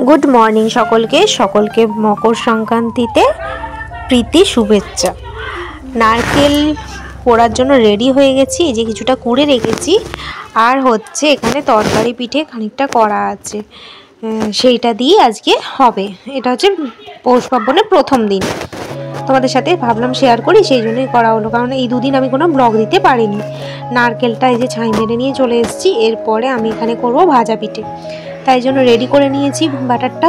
Good morning সকলকে মকর সংক্রান্তিতে প্রীতি শুভেচ্ছা। নারকেল পোড়ার জন্য রেডি হয়ে গেছি, এই যে কিছুটা কুড়ে রেখেছি। আর হচ্ছে এখানে তরকারি পিঠে খানিকটা করা আছে, সেইটা দিয়ে আজকে হবে। এটা হচ্ছে পৌষ পার্বণের প্রথম দিন, তোমাদের সাথে ভাবলাম শেয়ার করি, সেই জন্যই করা হলো। কারণ এই দুদিন আমি কোনো ব্লগ দিতে পারিনি। নারকেলটা এই যে ছাই মেরে নিয়ে চলে এসেছি, এরপরে আমি এখানে করব ভাজা পিঠে, তাই জন্য রেডি করে নিয়েছি ব্যাটারটা।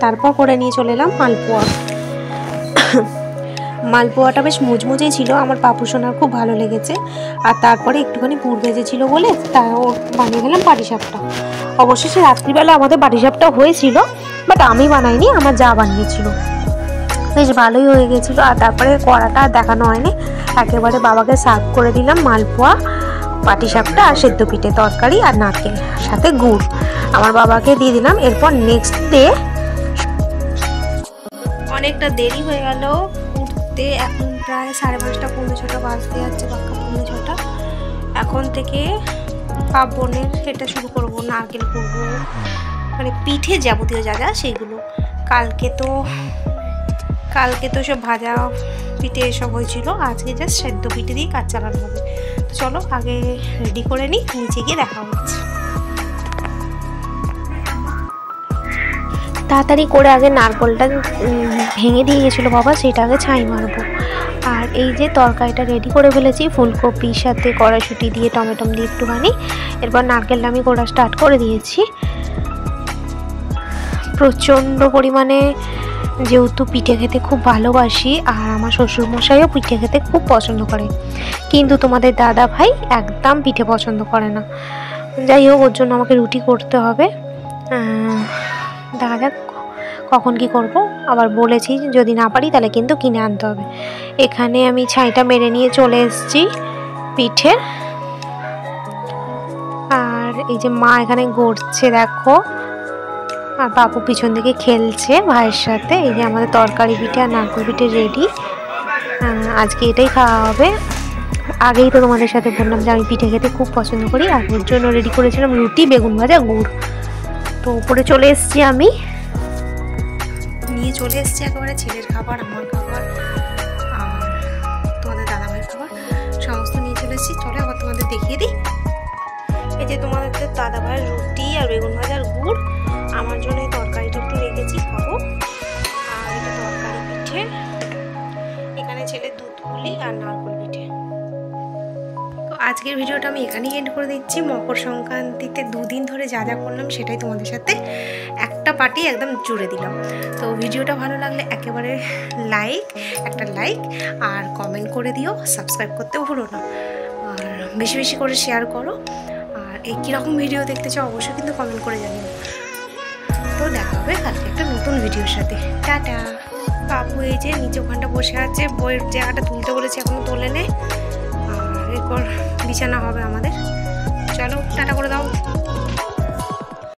তারপর করে নিয়ে চলে এলাম মালপোয়া। মালপোয়াটা বেশ মুচমুচেই ছিল, আমার পাপু সোনার খুব ভালো লেগেছে। আর তারপরে একটুখানি পুর ভেজেছিল বলে তাও বানিয়ে গেলাম পাটিসাপটা। অবশেষে রাত্রিবেলা আমাদের পাটিসাপটা হয়েছিল, বাট আমি বানাইনি, আমার যা বানিয়েছিল। বেশ ভালোই হয়ে গেছিলো। আর তারপরে কড়াটা দেখানো হয়নি, একেবারে বাবাকে সার্ভ করে দিলাম মালপোয়া, পাটিসাপটা আর সেদ্ধ পিঠে তরকারি আর নারকেল সাথে গুড় আমার বাবাকে দিয়ে দিলাম। এরপর নেক্সট ডে অনেকটা দেরি হয়ে গেল উঠতে, এখন প্রায় 5:30 পৌনে 6টা বাজতে যাচ্ছে, পাক্কা পৌনে 6টা। এখন থেকে পার্বণের এটা শুরু করবো, নারকেল করবো, মানে পিঠে যাবতীয় যা যা সেগুলো। কালকে তো সব ভাজা পিঠে এসব হয়েছিল, আজকে জাস্ট সেদ্ধ পিঠে দিয়ে কাজ চালানো হবে। তো চলো আগে রেডি করে নিই, নিচে গিয়ে দেখা হচ্ছে। তাড়াতাড়ি করে আগে নারকেলটা ভেঙে দিয়ে গেছিলো বাবা, সেটা আগে ছাই মারবো। আর এই যে তরকারিটা রেডি করে ফেলেছি, ফুলকপির সাথে কড়াইশুঁটি দিয়ে টমেটো দিয়ে একটুখানি। এরপর নারকেলটা আমি কোড়া স্টার্ট করে দিয়েছি। প্রচণ্ড পরিমাণে যেহেতু পিঠে খেতে খুব ভালোবাসি, আর আমার শ্বশুরমশাইও পিঠে খেতে খুব পছন্দ করে, কিন্তু তোমাদের দাদা ভাই একদম পিঠে পছন্দ করে না। যাই হোক, ওর জন্য আমাকে রুটি করতে হবে। দেখা যাক কখন কি করব। আবার বলেছি যদি না পারি তাহলে কিন্তু কিনে আনতে হবে। এখানে আমি ছাইটা মেরে নিয়ে চলে এসেছি পিঠে। আর এই যে মা এখানে গড়ছে দেখো, আর বাবু পিছন দিকে খেলছে ভাইয়ের সাথে। এই যে আমাদের তরকারি পিঠে আর নারকেল পিঠে রেডি, আজকে এটাই খাওয়া হবে। আগেই তো তোমাদের সাথে বললাম যে আমি পিঠে খেতে খুব পছন্দ করি, আর ওর জন্য রেডি করেছিলাম রুটি, বেগুন ভাজা, গুড়। তো উপরে চলে এসেছি, আমি নিয়ে চলে এসেছি একেবারে ছেলের খাবার, আমার খাবার আর তোমাদের দাদাভাইয়ের খাবার সমস্ত নিয়ে চলে এসেছি। চলে আবার তোমাদের দেখিয়ে দিই। এই যে তোমাদের দাদাভাইয়ের রুটি আর বেগুন ভাজা আর গুড়, আমার জন্য এই তরকারিটা একটু রেখেছি, খাবো। আর এটা তরকারি পিঠে, এখানে ছেলে দুধ পুলি আর নারকেল পিঠে। তো আজকের ভিডিওটা আমি এখানেই এন্ড করে দিচ্ছি। মকর সংক্রান্তিতে দুদিন ধরে যা যা করলাম সেটাই তোমাদের সাথে একটা পার্টি একদম জুড়ে দিলাম। তো ভিডিওটা ভালো লাগলে একেবারে একটা লাইক আর কমেন্ট করে দিও, সাবস্ক্রাইব করতেও ভুলো না, আর বেশি বেশি করে শেয়ার করো। আর এই কীরকম ভিডিও দেখতে চাও অবশ্যই কিন্তু কমেন্ট করে জানিও। তো দেখা হবে কালকে একটা নতুন ভিডিওর সাথে। টাটা। বাবু এই যে নিচে ওখানটা বসে আছে, বইয়ের জায়গাটা তুলতে বলেছে, এখনো তোলে নেই। আর এরপর বিছানা হবে আমাদের। চলো টাটা করে দাও।